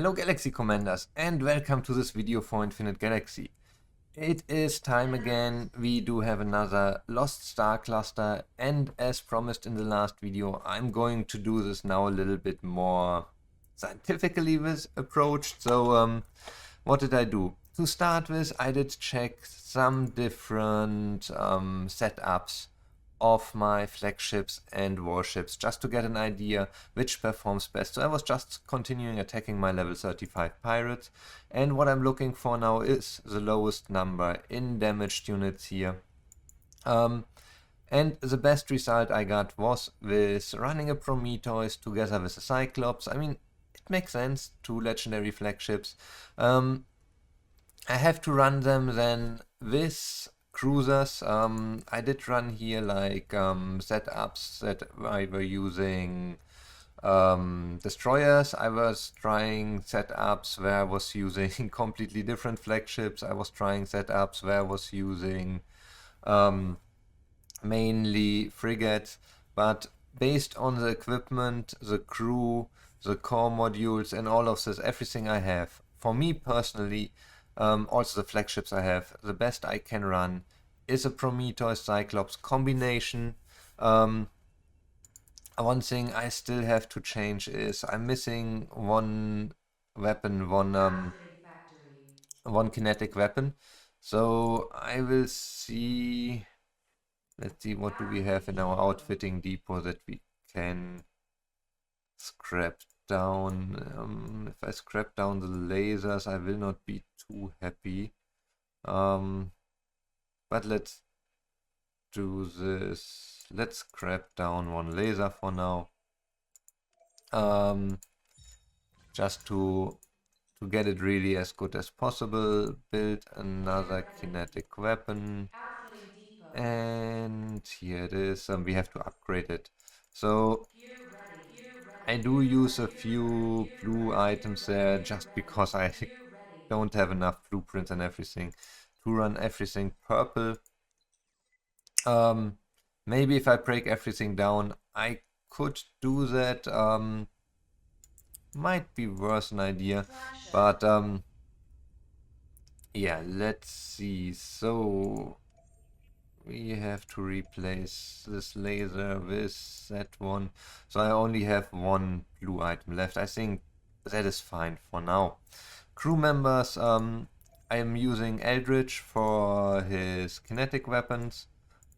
Hello Galaxy Commanders and welcome to this video for Infinite Galaxy. It is time again, we do have another Lost Star Cluster, and as promised in the last video, I'm going to do this now a little bit more scientifically approached. So what did I do? To start with, I did check some different setups of my flagships and warships just to get an idea which performs best. So I was just continuing attacking my level 35 pirates, and what I'm looking for now is the lowest number in damaged units here. And the best result I got was with running a Prometheus together with a Cyclops. I mean, it makes sense, two legendary flagships. I have to run them then with cruisers. I did run here like setups that I were using destroyers. I was trying setups where I was using completely different flagships. I was trying setups where I was using mainly frigates, but based on the equipment, the crew, the core modules and all of this, everything I have, for me personally, also the flagships I have, the best I can run is a Prometheus Cyclops combination. One thing I still have to change is I'm missing one weapon, one kinetic weapon. So I will see, let's see, what do we have in our outfitting depot that we can scrap down. If I scrap down the lasers, I will not be too happy. But let's do this. Let's scrap down one laser for now. Just to get it really as good as possible. Build another kinetic weapon. And here it is. We have to upgrade it. So I do use a few blue items there just because I don't have enough blueprints and everything to run everything purple. Maybe if I break everything down, I could do that. Might be worth an idea, but yeah, let's see. So we have to replace this laser with that one. So I only have one blue item left. I think that is fine for now. Crew members, I am using Eldritch for his kinetic weapons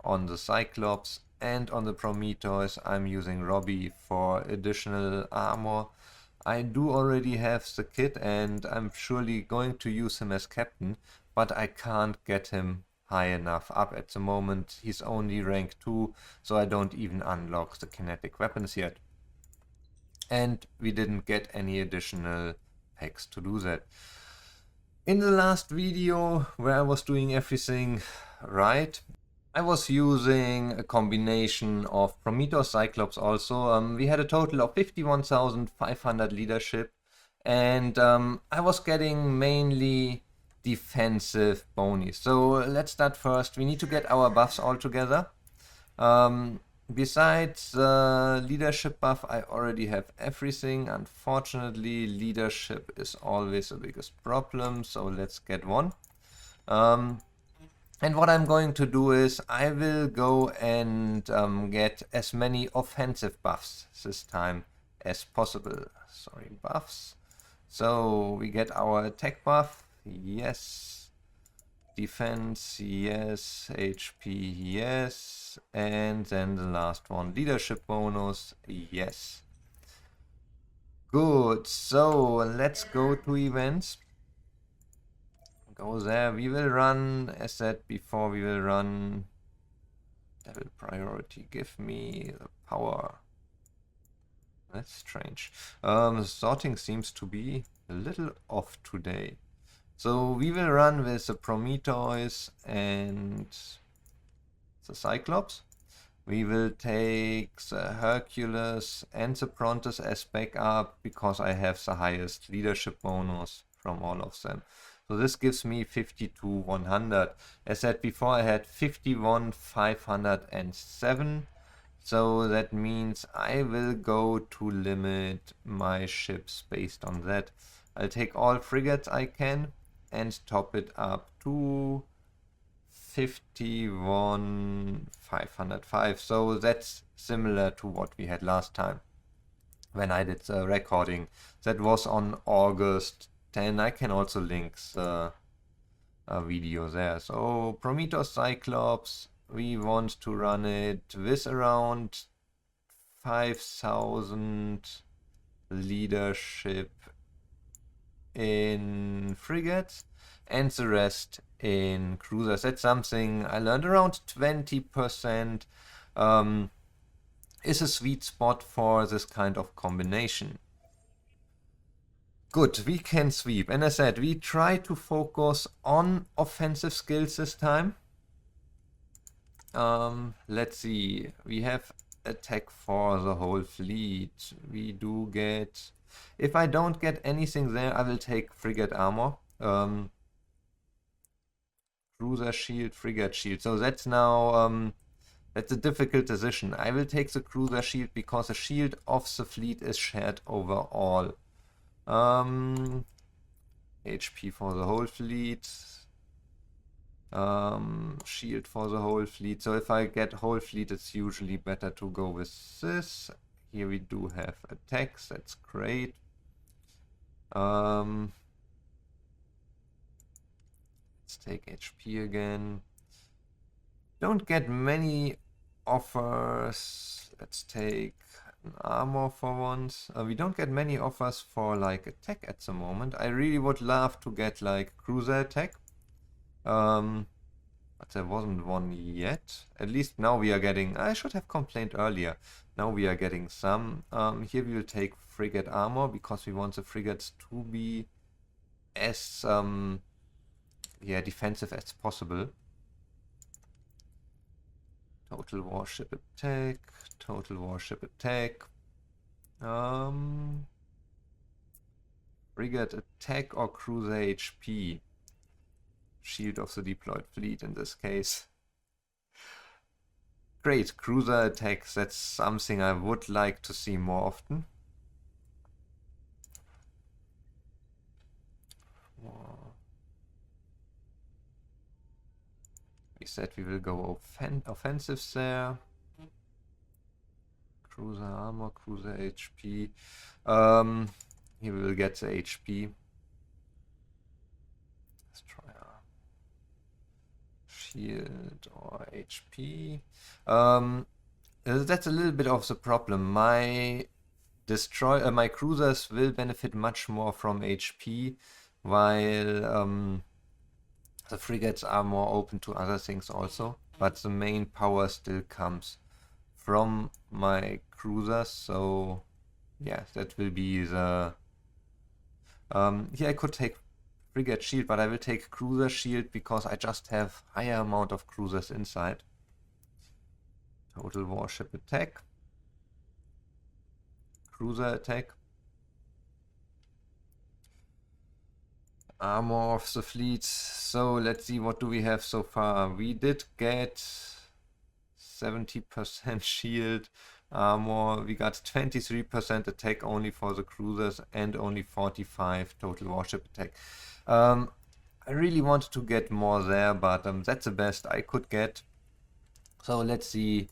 on the Cyclops, and on the Prometheus I'm using Robbie for additional armor. I do already have the kit and I'm surely going to use him as captain, but I can't get him high enough up at the moment. He's only rank 2, so I don't even unlock the kinetic weapons yet. And we didn't get any additional packs to do that. In the last video, where I was doing everything right, I was using a combination of Prometheus Cyclops also. We had a total of 51,500 leadership, and I was getting mainly defensive bonies. So let's start first. We need to get our buffs all together. Besides the leadership buff, I already have everything. Unfortunately, leadership is always the biggest problem, so let's get one. And what I'm going to do is I will go and get as many offensive buffs this time as possible. Sorry, buffs. So we get our attack buff, yes. Defense, yes. HP, yes. And then the last one, leadership bonus, yes. Good, so let's go to events. Go there. We will run, as said before, we will run level priority. Give me the power. That's strange. The sorting seems to be a little off today. So we will run with the Prometheus and the Cyclops. We will take the Hercules and the Prontus as backup because I have the highest leadership bonus from all of them. So this gives me 52,100. As said before, I had 51,507. So that means I will go to limit my ships based on that. I'll take all frigates I can and top it up to 51,505. So that's similar to what we had last time when I did the recording. That was on August 10. I can also link the video there. So Prometheus Cyclops, we want to run it with around 5,000 leadership in frigates and the rest in cruisers. That's something I learned. Around 20% is a sweet spot for this kind of combination. Good, we can sweep. And as I said, we try to focus on offensive skills this time. Let's see. We have attack for the whole fleet. We do get... If I don't get anything there, I will take frigate armor. Cruiser shield, frigate shield. So that's now... that's a difficult decision. I will take the cruiser shield because the shield of the fleet is shared over all. HP for the whole fleet. Shield for the whole fleet. So if I get whole fleet, it's usually better to go with this. Here we do have attacks. That's great. Let's take HP again. Don't get many offers. Let's take an armor for once. We don't get many offers for like attack at the moment. I really would love to get like cruiser attack. But there wasn't one yet. At least now we are getting... I should have complained earlier. Now we are getting some. Here we will take frigate armor because we want the frigates to be as defensive as possible. Total warship attack. Total warship attack. Frigate attack or cruiser HP. Shield of the deployed fleet in this case. Great, cruiser attacks, that's something I would like to see more often. We said we will go offensives there. Cruiser armor, cruiser HP. Here we will get the HP. Destroyer. Shield or HP. That's a little bit of the problem. My cruisers will benefit much more from HP, while the frigates are more open to other things also. But the main power still comes from my cruisers, so yeah, that will be the... here I could take frigate shield, but I will take cruiser shield because I just have higher amount of cruisers inside. Total warship attack. Cruiser attack. Armor of the fleet. So let's see, what do we have so far? We did get 70% shield armor. We got 23% attack only for the cruisers and only 45 total warship attack. I really wanted to get more there, but that's the best I could get. So let's see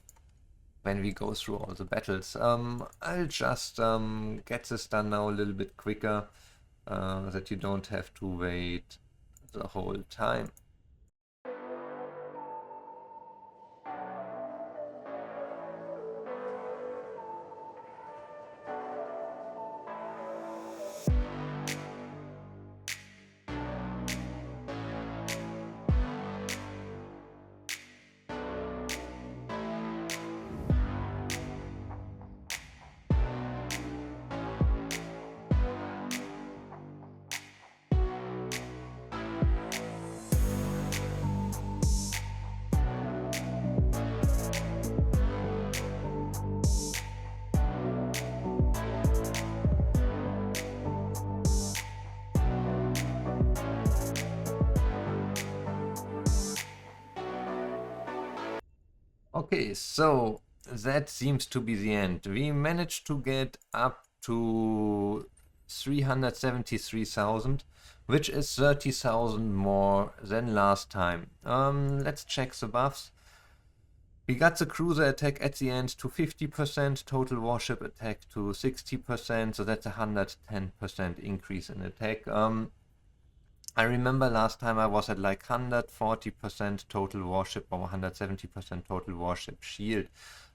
when we go through all the battles. I'll just get this done now a little bit quicker, that you don't have to wait the whole time. Okay, so that seems to be the end. We managed to get up to 373,000, which is 30,000 more than last time. Let's check the buffs. We got the cruiser attack at the end to 50%, total warship attack to 60%, so that's a 110% increase in attack. I remember last time I was at like 140% total warship or 170% total warship shield.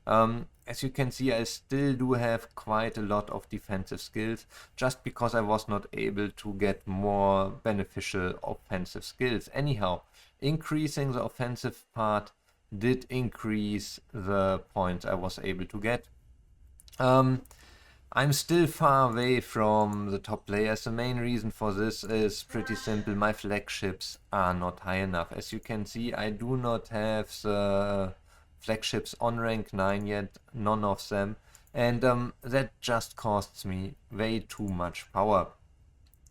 As you can see, I still do have quite a lot of defensive skills, just because I was not able to get more beneficial offensive skills. Anyhow, increasing the offensive part did increase the points I was able to get. I'm still far away from the top players. The main reason for this is pretty simple. My flagships are not high enough. As you can see, I do not have the flagships on rank 9 yet, none of them. And that just costs me way too much power.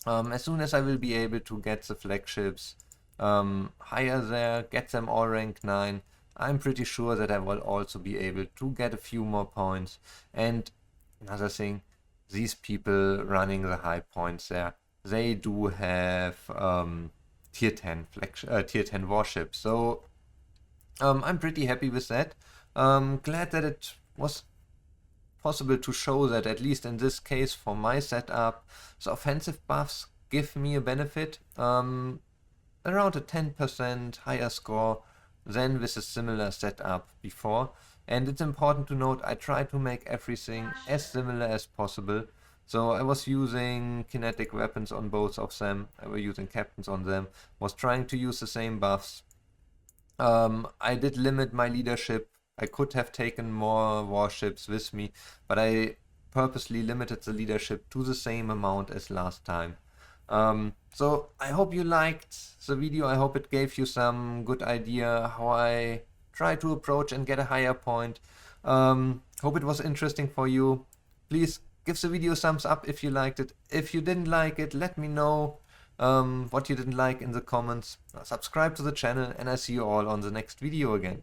As soon as I will be able to get the flagships higher there, get them all rank 9, I'm pretty sure that I will also be able to get a few more points. And another thing, these people running the high points there, they do have tier 10 warships. So I'm pretty happy with that. Glad that it was possible to show that, at least in this case for my setup, the offensive buffs give me a benefit, around a 10% higher score than with a similar setup before. And it's important to note, I try to make everything as similar as possible. So I was using kinetic weapons on both of them, I was using captains on them, was trying to use the same buffs. I did limit my leadership. I could have taken more warships with me, but I purposely limited the leadership to the same amount as last time. So I hope you liked the video. I hope it gave you some good idea how I try to approach and get a higher point. Hope it was interesting for you. Please give the video a thumbs up if you liked it. If you didn't like it, let me know what you didn't like in the comments. Subscribe to the channel, and I see you all on the next video again.